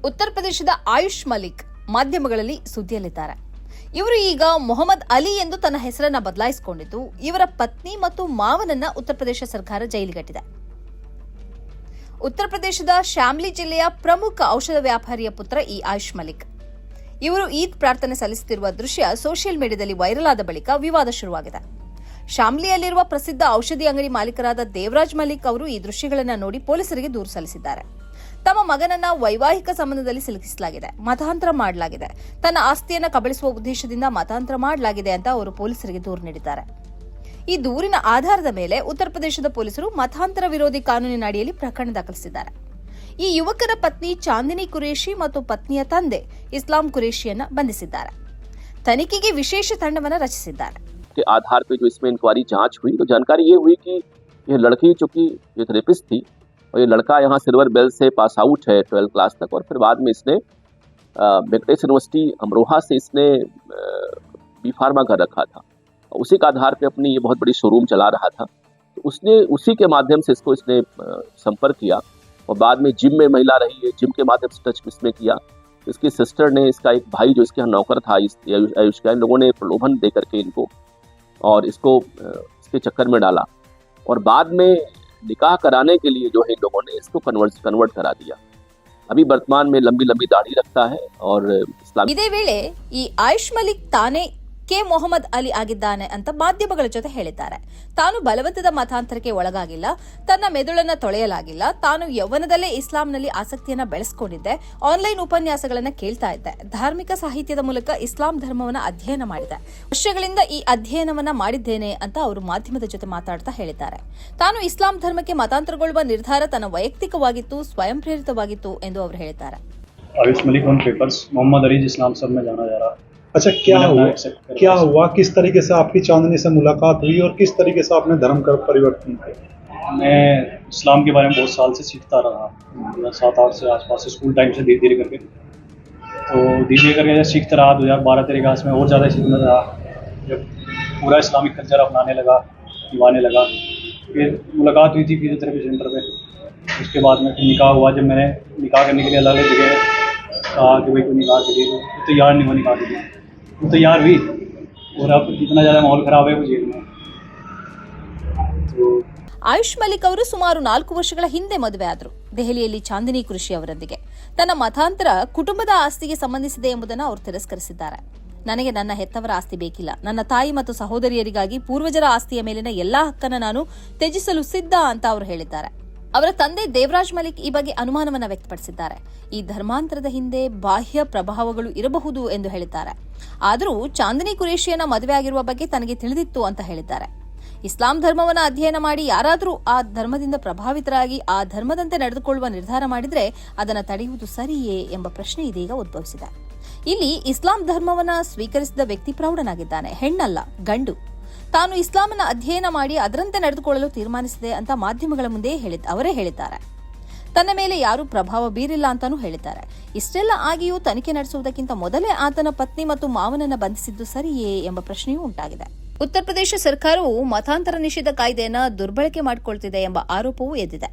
ಉತ್ತರ ಪ್ರದೇಶದ ಆಯುಷ್ ಮಲಿಕ್ ಮಾಧ್ಯಮಗಳಲ್ಲಿ ಸುದ್ದಿಯಲ್ಲಿದ್ದಾರೆ. ಇವರು ಈಗ ಮೊಹಮ್ಮದ್ ಅಲಿ ಎಂದು ತನ್ನ ಹೆಸರನ್ನ ಬದಲಾಯಿಸಿಕೊಂಡಿದ್ದು, ಇವರ ಪತ್ನಿ ಮತ್ತು ಮಾವನನ್ನ ಉತ್ತರ ಪ್ರದೇಶ ಸರ್ಕಾರ ಜೈಲಿಗಟ್ಟಿದೆ. ಉತ್ತರ ಪ್ರದೇಶದ ಶಾಮ್ಲಿ ಜಿಲ್ಲೆಯ ಪ್ರಮುಖ ಔಷಧ ವ್ಯಾಪಾರಿಯ ಪುತ್ರ ಈ ಆಯುಷ್ ಮಲಿಕ್. ಇವರು ಈದ್ ಪ್ರಾರ್ಥನೆ ಸಲ್ಲಿಸುತ್ತಿರುವ ದೃಶ್ಯ ಸೋಷಿಯಲ್ ಮೀಡಿಯಾದಲ್ಲಿ ವೈರಲ್ ಆದ ಬಳಿಕ ವಿವಾದ ಶುರುವಾಗಿದೆ. ಶಾಮ್ಲಿಯಲ್ಲಿರುವ ಪ್ರಸಿದ್ಧ ಔಷಧಿ ಅಂಗಡಿ ಮಾಲೀಕರಾದ ದೇವರಾಜ್ ಮಲಿಕ್ ಅವರು ಈ ದೃಶ್ಯಗಳನ್ನು ನೋಡಿ ಪೊಲೀಸರಿಗೆ ದೂರು ಸಲ್ಲಿಸಿದ್ದಾರೆ. ತಮ್ಮ ಮಗನನ್ನ ವೈವಾಹಿಕ ಸಂಬಂಧದಲ್ಲಿ ಸಿಲುಕಿಸಲಾಗಿದೆ, ಮತಾಂತರ ಮಾಡಲಾಗಿದೆ, ತನ್ನ ಆಸ್ತಿಯನ್ನು ಕಬಳಿಸುವ ಉದ್ದೇಶದಿಂದ ಮತಾಂತರ ಮಾಡಲಾಗಿದೆ ಅಂತ ಅವರು ಪೊಲೀಸರಿಗೆ ದೂರು ನೀಡಿದ್ದಾರೆ. ಈ ದೂರಿನ ಆಧಾರದ ಮೇಲೆ ಉತ್ತರ ಪ್ರದೇಶದ ಪೊಲೀಸರು ಮತಾಂತರ ವಿರೋಧಿ ಕಾನೂನಿನ ಅಡಿಯಲ್ಲಿ ಪ್ರಕರಣ ದಾಖಲಿಸಿದ್ದಾರೆ. ಈ ಯುವಕರ ಪತ್ನಿ ಚಾಂದಿನಿ ಕುರೇಶಿ ಮತ್ತು ಪತ್ನಿಯ ತಂದೆ ಇಸ್ಲಾಂ ಕುರೇಶಿಯನ್ನ ಬಂಧಿಸಿದ್ದಾರೆ. ತನಿಖೆಗೆ ವಿಶೇಷ ತಂಡವನ್ನು ರಚಿಸಿದ್ದಾರೆ. के आधार पे जो इसमें इंक्वायरी जांच हुई तो जानकारी ये हुई कि यह लड़की चूंकि ये थेरेपिस्ट थी और ये लड़का यहाँ सिल्वर बेल से पास आउट है 12th क्लास तक, और फिर बाद में इसने वेंकटेश यूनिवर्सिटी अमरोहा से इसने बी फार्मा कर रखा था. उसी के आधार पे अपनी ये बहुत बड़ी शोरूम चला रहा था. तो उसने उसी के माध्यम से इसको इसने संपर्क किया और बाद में जिम में महिला रही है, जिम के माध्यम से टच इसमें किया. इसकी सिस्टर ने, इसका एक भाई जो इसके यहाँ नौकर था आयुष का, इन लोगों ने प्रलोभन दे करके इनको और इसको इसके चक्कर में डाला और बाद में निकाह कराने के लिए जो है इन लोगों ने इसको कन्वर्ट करा दिया. अभी वर्तमान में लंबी लंबी दाढ़ी रखता है और इस्लामी. ಇದೇ ವೇಳೆ ಈ ಆಯುಷ್ ಮಲಿಕ್ ತಾನೇ ಕೆ ಮೊಹಮ್ಮದ್ ಅಲಿ ಆಗಿದ್ದಾನೆ ಅಂತ ಮಾಧ್ಯಮಗಳ ಜೊತೆ ಹೇಳಿದ್ದಾರೆ. ತಾನು ಬಲವಂತದ ಮತಾಂತರಕ್ಕೆ ಒಳಗಾಗಿಲ್ಲ, ತನ್ನ ಮೆದುಳನ್ನ ತೊಳೆಯಲಾಗಿಲ್ಲ, ತಾನು ಯೌವನದಲ್ಲೇ ಇಸ್ಲಾಂನಲ್ಲಿ ಆಸಕ್ತಿಯನ್ನ ಬೆಳೆಸಿಕೊಂಡಿದ್ದೆ, ಆನ್ಲೈನ್ ಉಪನ್ಯಾಸಗಳನ್ನ ಕೇಳ್ತಾ ಇದ್ದೆ, ಧಾರ್ಮಿಕ ಸಾಹಿತ್ಯದ ಮೂಲಕ ಇಸ್ಲಾಂ ಧರ್ಮವನ್ನ ಅಧ್ಯಯನ ಮಾಡಿದೆ, ವರ್ಷಗಳಿಂದ ಈ ಅಧ್ಯಯನವನ್ನ ಮಾಡಿದ್ದೇನೆ ಅಂತ ಅವರು ಮಾಧ್ಯಮದ ಜೊತೆ ಮಾತಾಡ್ತಾ ಹೇಳಿದ್ದಾರೆ. ತಾನು ಇಸ್ಲಾಂ ಧರ್ಮಕ್ಕೆ ಮತಾಂತರಗೊಳ್ಳುವ ನಿರ್ಧಾರ ತನ್ನ ವೈಯಕ್ತಿಕವಾಗಿತ್ತು, ಸ್ವಯಂ ಪ್ರೇರಿತವಾಗಿತ್ತು ಎಂದು ಅವರು ಹೇಳಿದ್ದಾರೆ. आयुष मलिक ऑन पेपर्स, मोहम्मद अली जिस नाम से मैं जाना जा रहा. अच्छा, क्या हुआ किस तरीके से आपकी चांदनी से मुलाकात हुई और किस तरीके से आपने धर्म का परिवर्तन किया? मैं इस्लाम के बारे में बहुत साल से सीखता रहा, 7-8 से आसपास स्कूल टाइम से धीरे धीरे करके. तो धीरे धीरे करके जब सीखता रहा 2012-13 क्लास में और ज़्यादा सीखना रहा. जब पूरा इस्लामिक कल्चर अपनाने लगा, निभाने लगा, फिर मुलाकात हुई थी फिजियोथेरेपी सेंटर पे. उसके बाद में फिर निकाह हुआ. जब मैंने निकाह करने के लिए अलग अलग जगह कहा कि भाई कोई निकाह के लिए, तो तैयार नहीं हुआ निकाह के लिए. वो तैयार हुई और अब इतना ज़्यादा माहौल ख़राब है वो जेल में. ಆಯುಷ್ ಮಲಿಕ್ ಅವರು ಸುಮಾರು 4 ವರ್ಷಗಳ ಹಿಂದೆ ಮದುವೆ ಆದರು, ದೆಹಲಿಯಲ್ಲಿ ಚಾಂದಿನಿ ಕುರೇಶಿ ಅವರೊಂದಿಗೆ. ತನ್ನ ಮತಾಂತರ ಕುಟುಂಬದ ಆಸ್ತಿಗೆ ಸಂಬಂಧಿಸಿದೆ ಎಂಬುದನ್ನು ಅವರು ತಿರಸ್ಕರಿಸಿದ್ದಾರೆ. ನನಗೆ ನನ್ನ ಹೆತ್ತವರ ಆಸ್ತಿ ಬೇಕಿಲ್ಲ, ನನ್ನ ತಾಯಿ ಮತ್ತು ಸಹೋದರಿಯರಿಗಾಗಿ ಪೂರ್ವಜರ ಆಸ್ತಿಯ ಮೇಲಿನ ಎಲ್ಲಾ ಹಕ್ಕನ್ನು ನಾನು ತ್ಯಜಿಸಲು ಸಿದ್ಧ ಅಂತ ಅವರು ಹೇಳಿದ್ದಾರೆ. ಅವರ ತಂದೆ ದೇವರಾಜ್ ಮಲಿಕ್ ಈ ಬಗ್ಗೆ ಅನುಮಾನವನ್ನು ವ್ಯಕ್ತಪಡಿಸಿದ್ದಾರೆ. ಈ ಧರ್ಮಾಂತರದ ಹಿಂದೆ ಬಾಹ್ಯ ಪ್ರಭಾವಗಳು ಇರಬಹುದು ಎಂದು ಹೇಳಿದ್ದಾರೆ. ಆದರೂ ಚಾಂದಿನಿ ಕುರೇಶಿಯನ್ನ ಮದುವೆ ಆಗಿರುವ ಬಗ್ಗೆ ತನಗೆ ತಿಳಿದಿತ್ತು ಅಂತ ಹೇಳಿದ್ದಾರೆ. ಇಸ್ಲಾಂ ಧರ್ಮವನ್ನು ಅಧ್ಯಯನ ಮಾಡಿ ಯಾರಾದರೂ ಆ ಧರ್ಮದಿಂದ ಪ್ರಭಾವಿತರಾಗಿ ಆ ಧರ್ಮದಂತೆ ನಡೆದುಕೊಳ್ಳುವ ನಿರ್ಧಾರ ಮಾಡಿದ್ರೆ ಅದನ್ನು ತಡೆಯುವುದು ಸರಿಯೇ ಎಂಬ ಪ್ರಶ್ನೆ ಇದೀಗ ಉದ್ಭವಿಸಿದೆ. ಇಲ್ಲಿ ಇಸ್ಲಾಂ ಧರ್ಮವನ್ನ ಸ್ವೀಕರಿಸಿದ ವ್ಯಕ್ತಿ ಪ್ರೌಢನಾಗಿದ್ದಾನೆ, ಹೆಣ್ಣಲ್ಲ, ಗಂಡು. ತಾನು ಇಸ್ಲಾಮನ್ನ ಅಧ್ಯಯನ ಮಾಡಿ ಅದರಂತೆ ನಡೆದುಕೊಳ್ಳಲು ತೀರ್ಮಾನಿಸಿದೆ ಅಂತ ಮಾಧ್ಯಮಗಳ ಮುಂದೆ ಅವರೇ ಹೇಳಿದ್ದಾರೆ. ತನ್ನ ಮೇಲೆ ಯಾರೂ ಪ್ರಭಾವ ಬೀರಿಲ್ಲ ಅಂತಾನೂ ಹೇಳಿದ್ದಾರೆ. ಇಷ್ಟೆಲ್ಲ ಆಗಿಯೂ ತನಿಖೆ ನಡೆಸುವುದಕ್ಕಿಂತ ಮೊದಲೇ ಆತನ ಪತ್ನಿ ಮತ್ತು ಮಾವನನ್ನ ಬಂಧಿಸಿದ್ದು ಸರಿಯೇ ಎಂಬ ಪ್ರಶ್ನೆಯೂ ಉಂಟಾಗಿದೆ. ಉತ್ತರ ಪ್ರದೇಶ ಸರ್ಕಾರವು ಮತಾಂತರ ನಿಷೇಧ ಕಾಯ್ದೆಯನ್ನು ದುರ್ಬಳಕೆ ಮಾಡಿಕೊಳ್ತಿದೆ ಎಂಬ ಆರೋಪವೂ ಎದ್ದಿದೆ.